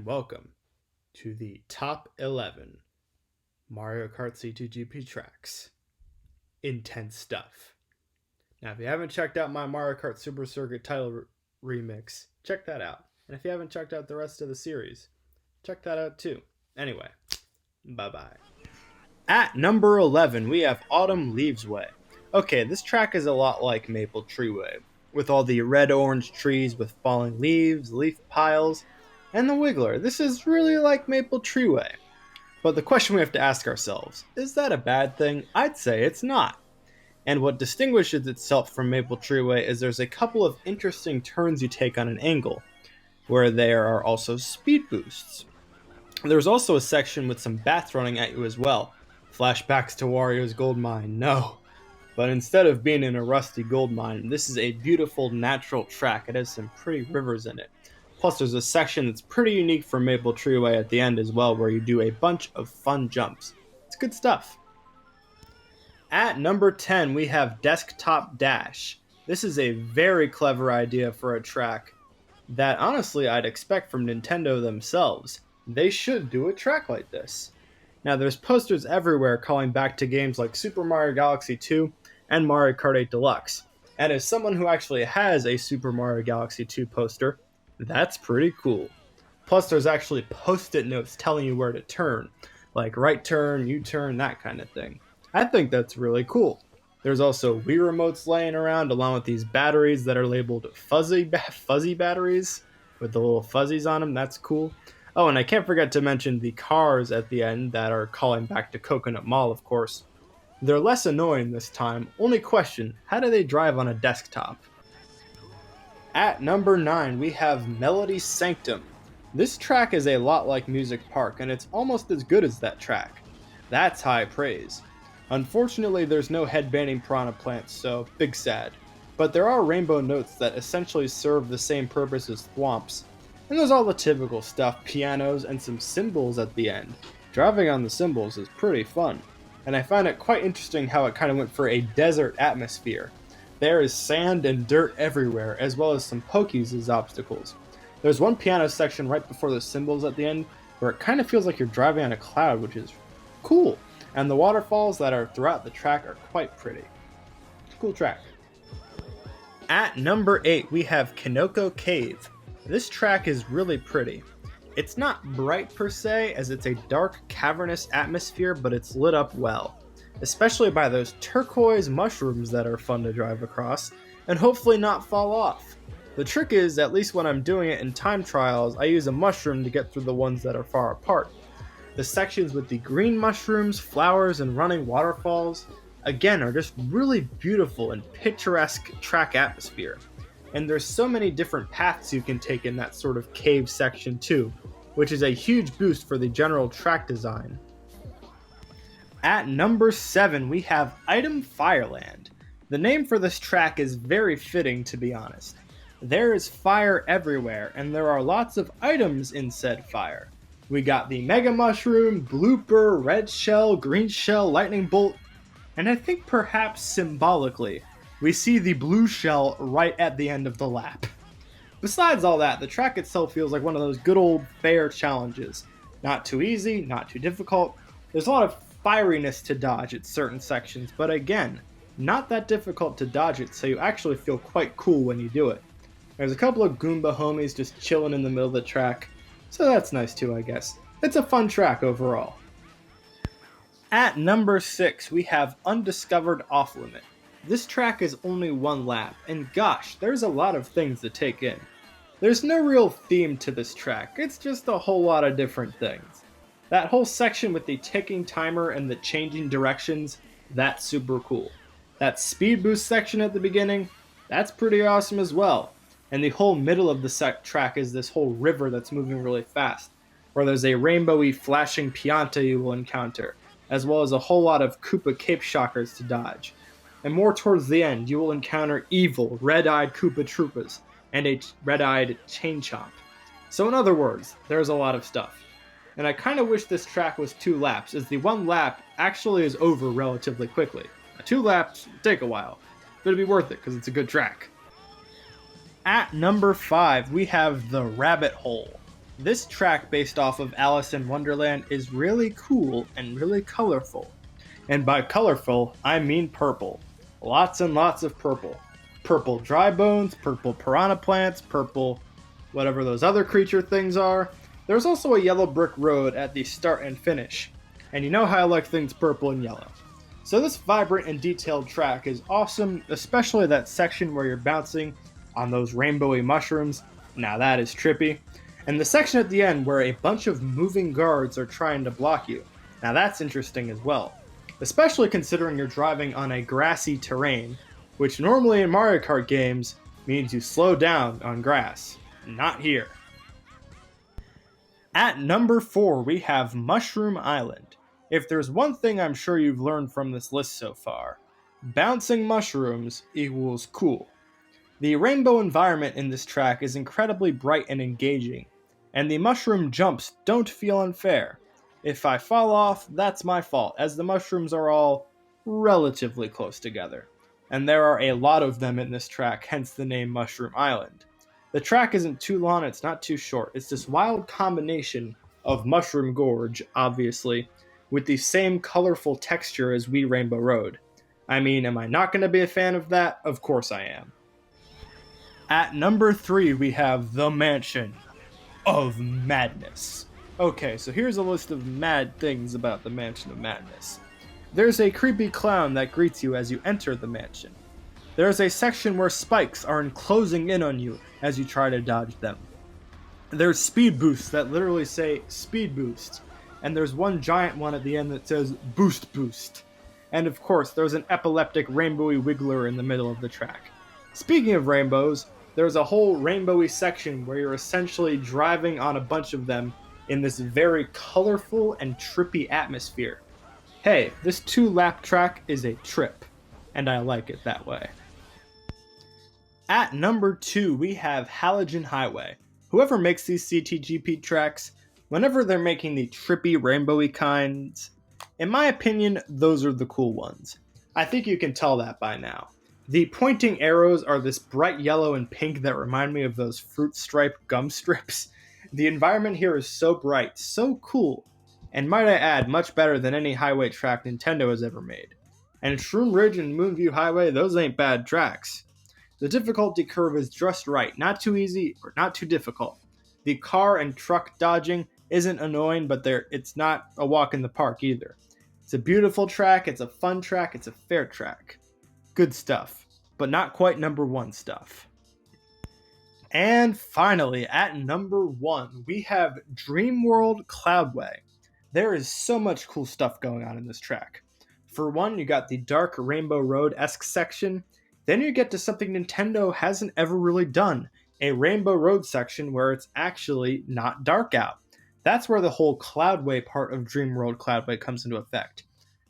welcome to the top 11 Mario Kart CTGP tracks. Intense stuff. Now, if you haven't checked out my Mario Kart Super Circuit title remix, check that out. And if you haven't checked out the rest of the series, check that out too. Anyway, bye-bye. At number 11, we have Autumn LEAVESWAY. Okay, this track is a lot like Maple Treeway, with all the red-orange trees with falling leaves, leaf piles, and the wiggler. This is really like Maple Treeway. But the question we have to ask ourselves, is that a bad thing? I'd say it's not. And what distinguishes itself from Maple Treeway is there's a couple of interesting turns you take on an angle, where there are also speed boosts. There's also a section with some bats running at you as well. Flashbacks to Wario's gold mine, no. But instead of being in a rusty gold mine, this is a beautiful natural track. It has some pretty rivers in it. Plus there's a section that's pretty unique for Maple Treeway at the end as well, where you do a bunch of fun jumps. It's good stuff. At number 10, we have Desktop Dash. This is a very clever idea for a track that honestly I'd expect from Nintendo themselves. They should do a track like this. Now there's posters everywhere calling back to games like Super Mario Galaxy 2 and Mario Kart 8 Deluxe. And as someone who actually has a Super Mario Galaxy 2 poster, that's pretty cool. Plus there's actually post-it notes telling you where to turn, like right turn, U-turn, that kind of thing. I think that's really cool. There's also Wii remotes laying around along with these batteries that are labeled fuzzy batteries with the little fuzzies on them. That's cool. Oh, and I can't forget to mention the cars at the end that are calling back to Coconut Mall, of course. They're less annoying this time. Only question, how do they drive on a desktop? At number 9, we have Melody Sanctum. This track is a lot like Music Park, and it's almost as good as that track. That's high praise. Unfortunately, there's no headbanging piranha plants, so big sad. But there are rainbow notes that essentially serve the same purpose as thwomps. And there's all the typical stuff, pianos, and some cymbals at the end. Driving on the cymbals is pretty fun, and I find it quite interesting how it kind of went for a desert atmosphere. There is sand and dirt everywhere, as well as some pokies as obstacles. There's one piano section right before the cymbals at the end, where it kind of feels like you're driving on a cloud, which is cool. And the waterfalls that are throughout the track are quite pretty. Cool track. At number 8, we have KINOKO Cave. This track is really pretty. It's not bright per se, as it's a dark, cavernous atmosphere, but it's lit up well. Especially by those turquoise mushrooms that are fun to drive across, and hopefully not fall off. The trick is, at least when I'm doing it in time trials, I use a mushroom to get through the ones that are far apart. The sections with the green mushrooms, flowers, and running waterfalls, again, are just really beautiful and picturesque track atmosphere. And there's so many different paths you can take in that sort of cave section too, which is a huge boost for the general track design. At number 7, we have Item Fireland. The name for this track is very fitting, to be honest. There is fire everywhere, and there are lots of items in said fire. We got the Mega Mushroom, Blooper, Red Shell, Green Shell, Lightning Bolt, and I think perhaps symbolically, we see the Blue Shell right at the end of the lap. Besides all that, the track itself feels like one of those good old fair challenges. Not too easy, not too difficult. There's a lot of firiness to dodge at certain sections, but again, not that difficult to dodge it, so you actually feel quite cool when you do it. There's a couple of Goomba homies just chilling in the middle of the track, so that's nice too, I guess. It's a fun track overall. At number 6, we have Undiscovered Off-Limit. This track is only one lap, and gosh, there's a lot of things to take in. There's no real theme to this track, it's just a whole lot of different things. That whole section with the ticking timer and the changing directions, that's super cool. That speed boost section at the beginning, that's pretty awesome as well. And the whole middle of the track is this whole river that's moving really fast, where there's a rainbowy flashing Pianta you will encounter, as well as a whole lot of Koopa Cape Shockers to dodge. And more towards the end, you will encounter evil, red-eyed Koopa Troopas, and a red-eyed Chain Chomp. So in other words, there's a lot of stuff. And I kind of wish this track was 2 laps, as the 1 lap actually is over relatively quickly. 2 laps take a while, but it'll be worth it because it's a good track. At number 5, we have The Rabbit Hole. This track based off of Alice in Wonderland is really cool and really colorful. And by colorful, I mean purple. Lots and lots of purple. Purple dry bones, purple piranha plants, purple whatever those other creature things are. There's also a yellow brick road at the start and finish. And you know how I like things purple and yellow. So this vibrant and detailed track is awesome, especially that section where you're bouncing on those rainbowy mushrooms. Now that is trippy. And the section at the end where a bunch of moving guards are trying to block you. Now that's interesting as well. Especially considering you're driving on a grassy terrain, which normally in Mario Kart games means you slow down on grass. Not here. At number 4, we have Mushroom Island. If there's one thing I'm sure you've learned from this list so far, bouncing mushrooms equals cool. The rainbow environment in this track is incredibly bright and engaging, and the mushroom jumps don't feel unfair. If I fall off, that's my fault, as the mushrooms are all relatively close together. And there are a lot of them in this track, hence the name Mushroom Island. The track isn't too long, it's not too short. It's this wild combination of Mushroom Gorge, obviously, with the same colorful texture as Wii Rainbow Road. I mean, am I not going to be a fan of that? Of course I am. At number 3, we have The Mansion of Madness. Okay, so here's a list of mad things about the Mansion of Madness. There's a creepy clown that greets you as you enter the mansion. There's a section where spikes are closing in on you as you try to dodge them. There's speed boosts that literally say speed boost, and there's one giant one at the end that says boost boost. And of course, there's an epileptic rainbowy wiggler in the middle of the track. Speaking of rainbows, there's a whole rainbowy section where you're essentially driving on a bunch of them in this very colorful and trippy atmosphere. Hey, this 2-lap track is a trip, and I like it that way. At number 2, we have Halogen Highway. Whoever makes these CTGP tracks, whenever they're making the trippy rainbowy kinds, in my opinion, those are the cool ones. I think you can tell that by now. The pointing arrows are this bright yellow and pink that remind me of those fruit stripe gum strips. The environment here is so bright, so cool, and might I add, much better than any highway track Nintendo has ever made. And Shroom Ridge and Moonview Highway, those ain't bad tracks. The difficulty curve is just right, not too easy or not too difficult. The car and truck dodging isn't annoying, but it's not a walk in the park either. It's a beautiful track, it's a fun track, it's a fair track. Good stuff, but not quite number 1 stuff. And finally, at number 1, we have DreamWorld Cloudway. There is so much cool stuff going on in this track. For one, you got the dark Rainbow Road-esque section. Then you get to something Nintendo hasn't ever really done, a Rainbow Road section where it's actually not dark out. That's where the whole Cloudway part of DreamWorld Cloudway comes into effect.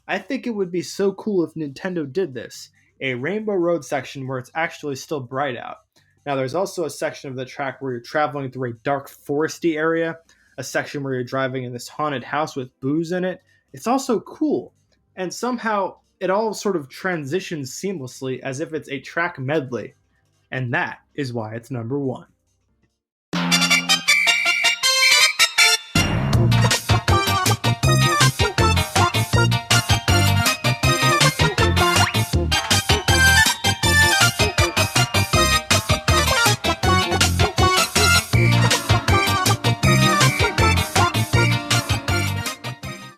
I think it would be so cool if Nintendo did this, a Rainbow Road section where it's actually still bright out. Now there's also a section of the track where you're traveling through a dark foresty area, a section where you're driving in this haunted house with booze in it. It's also cool, and somehow it all sort of transitions seamlessly as if it's a track medley, and that is why it's number 1.